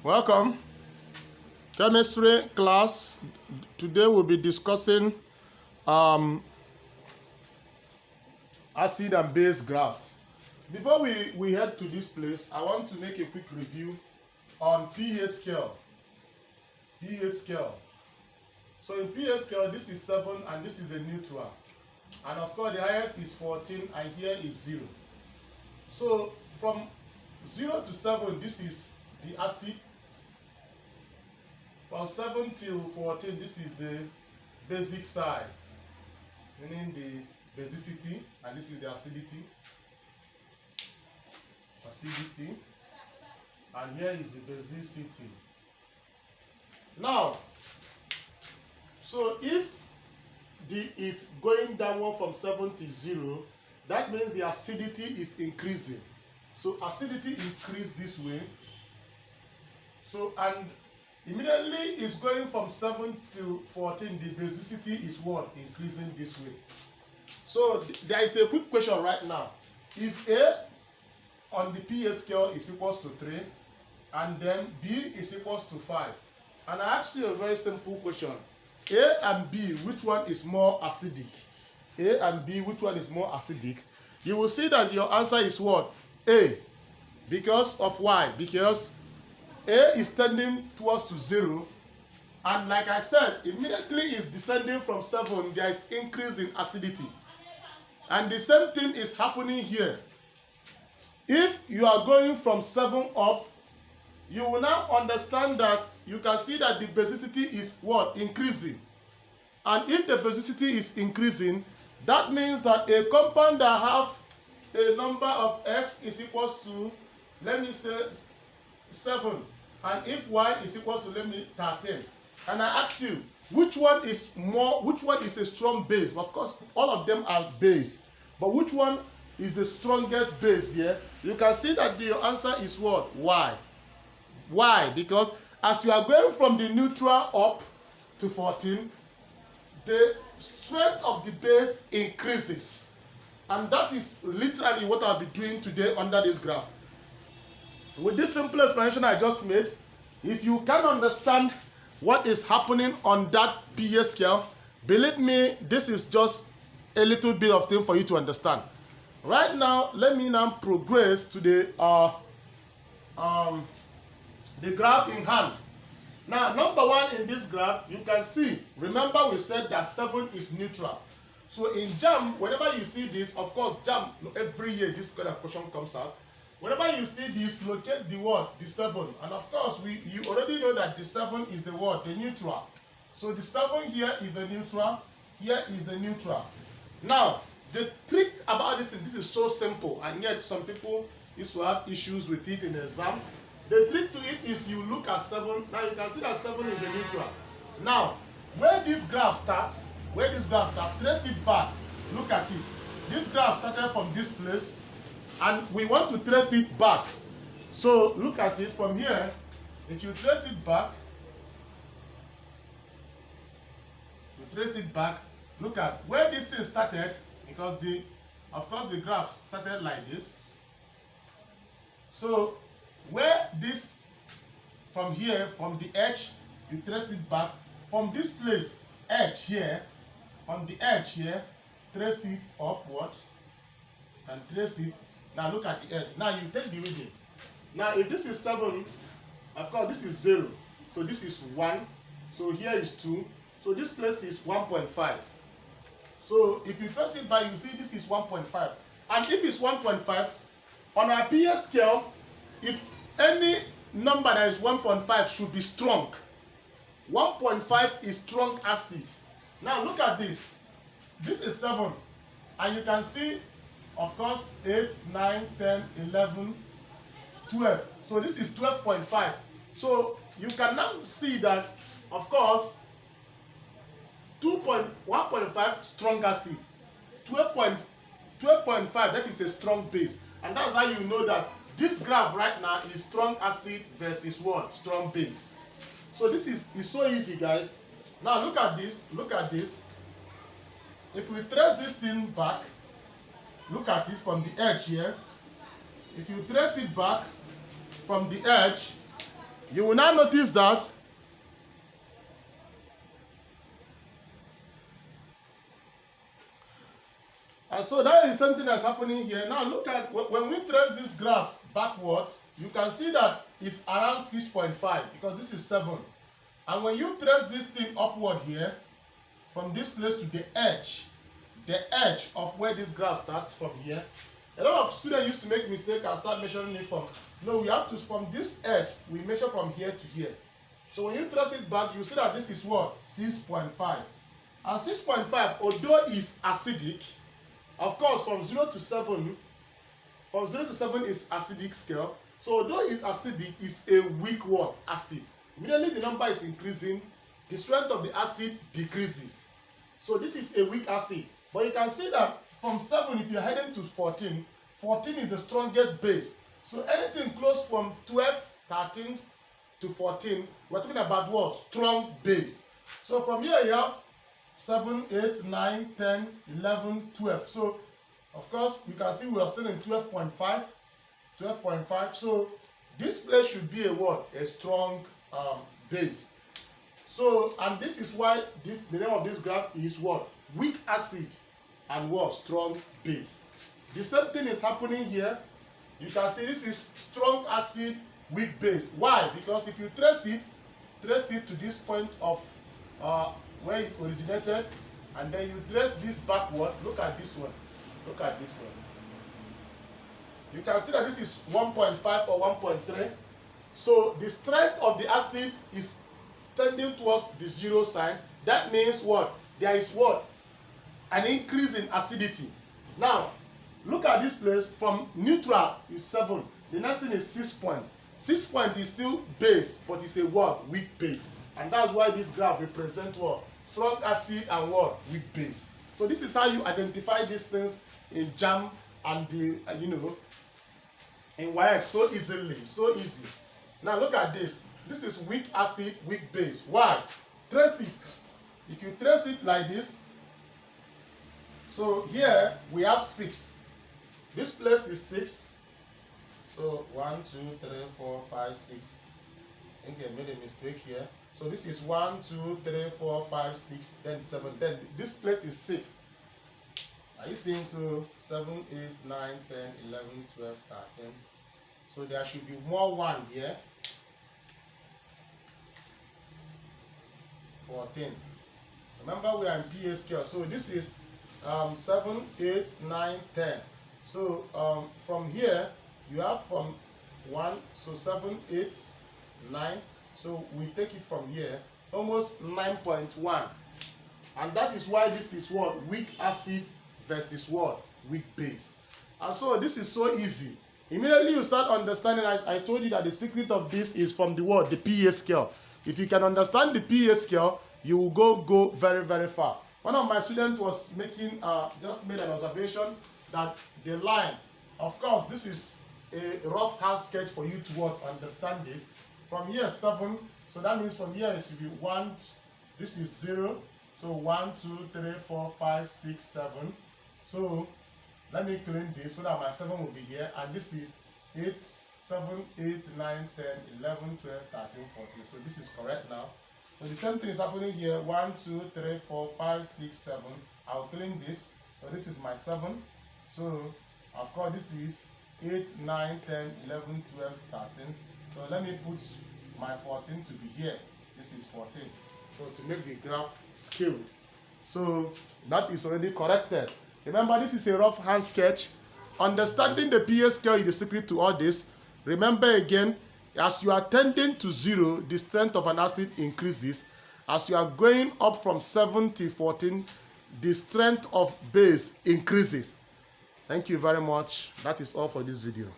Welcome. Chemistry class. Today we'll be discussing acid and base graph. Before we head to this place, I want to make a quick review on pH scale. pH scale. So in pH scale, this is 7 and this is the neutral. And of course the highest is 14 and here is 0. So from 0 to 7, this is the acid. From 7 till 14, this is the basic side, meaning the basicity, and this is the acidity. And here is the basicity. Now, so if it's going downward from 7 to 0, that means the acidity is increasing. So acidity increase this way. So and immediately it's going from 7 to 14, the basicity is what? Increasing this way. So there is a quick question right now. If A on the pH scale is equals to 3, and then B is equals to 5, and I ask you a very simple question. A and B, which one is more acidic? A and B, which one is more acidic? You will see that your answer is what? A. Because of why? Because A is tending towards to 0, and like I said, immediately it's descending from 7, there is increase in acidity. And the same thing is happening here. If you are going from 7 up, you will now understand that you can see that the basicity is what? Increasing. And if the basicity is increasing, that means that a compound that have a number of X is equals to, let me say, 7. And if Y is equals to, let me 13. And I ask you, which one is a strong base? Of course, all of them are base. But which one is the strongest base here? You can see that the answer is what? Y. Why? Because as you are going from the neutral up to 14, the strength of the base increases. And that is literally what I'll be doing today under this graph. With this simple explanation I just made, if you can understand what is happening on that pH scale, believe me, this is just a little bit of thing for you to understand. Right now, let me now progress to the graph in hand. Now, number 1 in this graph, you can see, remember we said that 7 is neutral. So in JAM, whenever you see this, of course, JAM, every year this kind of question comes out. Whenever you see this, locate the word, the 7. And of course, you already know that the 7 is the word, the neutral. So the 7 here is a neutral, here is a neutral. Now, the trick about this is so simple, and yet some people used to have issues with it in the exam. The trick to it is you look at 7. Now you can see that 7 is a neutral. Now, where this graph starts, trace it back. Look at it. This graph started from this place, and we want to trace it back. So look at it from here. If you trace it back, look at where this thing started, because of course the graph started like this. So where this, from here, from the edge, you trace it back. From this place, edge here, from the edge here, trace it upward and trace it. Now look at the edge. Now you take the reading. Now if this is 7, of course this is 0. So this is 1. So here is 2. So this place is 1.5. So if you trace it back, you see this is 1.5. And if it's 1.5, on our pH scale, if any number that is 1.5 should be strong. 1.5 is strong acid. Now look at this. This is 7. And you can see, of course, 8, 9, 10, 11, 12. So this is 12.5. So you can now see that, of course, 1.5 strong acid. 12.5, that is a strong base. And that's how you know that this graph right now is strong acid versus what? Strong base. So this is so easy, guys. Now look at this. If we trace this thing back, look at it from the edge here. If you trace it back from the edge, You will now notice that and so that is something that's happening here. Now look at when we trace this graph backwards, you can see that it's around 6.5 because this is 7. And when you trace this thing upward here, from this place to the edge of where this graph starts from here, a lot of students used to make mistake and start measuring it from, no, we have to, from this edge, we measure from here to here. So when you trace it back, you see that this is what? 6.5. And 6.5, although is acidic, of course, from 0 to 7 is acidic scale. So although it's acidic, it's a weak one, acid. Immediately the number is increasing, the strength of the acid decreases. So this is a weak acid. But you can see that from 7, if you're heading to 14, 14 is the strongest base. So anything close from 12, 13 to 14, we're talking about what? Strong base. So from here you have 7, 8, 9, 10, 11, 12. So, of course, you can see we are still in 12.5. 12.5. So, this place should be a what? A strong base. So, and this is why the name of this graph is what? Weak acid and what? Strong base. The same thing is happening here. You can see this is strong acid, weak base. Why? Because if you trace it to this point of where it originated, and then you trace this backward. Look at this one. Look at this one. You can see that this is 1.5 or 1.3. So the strength of the acid is tending towards the 0 sign. That means what? There is what? An increase in acidity. Now, look at this place. From neutral is 7. The next thing is 6 point. 6 point is still base, but it's a what? Weak base. And that's why this graph represents what? Strong acid and what? Weak base. So this is how you identify these things in JAM and the in WAEC so easily, so easy. Now look at this. This is weak acid, weak base. Why? Trace it. If you trace it like this, so here we have 6. This place is 6. So 1, 2, 3, 4, 5, 6. I think I made a mistake here. So this is 1, 2, 3, 4, 5, 6, 10, 7. Then this place is 6. Are you seeing? So 7, 8, 9, 10, 11, 12, 13. So there should be more 1 here. 14. Remember we are in PA scale. So this is 7, 8, 9, 10. So from here you have from 1, so 7, 8, 9. So we take it from here, almost 9.1. And that is why this is what? Weak acid versus what? Weak base. And so this is so easy. Immediately you start understanding, I told you that the secret of this is from the word, the PA scale. If you can understand the PA scale, you will go very, very far. One of my students was making, just made an observation that the line, of course, this is a rough hand sketch for you to understand it. From here 7, so that means from here it should be 1, this is 0, so 1, 2, 3, 4, 5, 6, 7. So let me clean this so that my 7 will be here, and this is 8, 7, 8, 9, 10, 11, 12, 13, 14. So this is correct now. So the same thing is happening here, 1, 2, 3, 4, 5, 6, 7. I'll clean this, so this is my 7. So of course this is 8, 9, 10, 11, 12, 13. So let me put my 14 to be here. This is 14. So to make the graph scale. So that is already corrected. Remember, this is a rough hand sketch. Understanding the PA scale is the secret to all this. Remember again, as you are tending to 0, the strength of an acid increases. As you are going up from 7 to 14, the strength of base increases. Thank you very much. That is all for this video.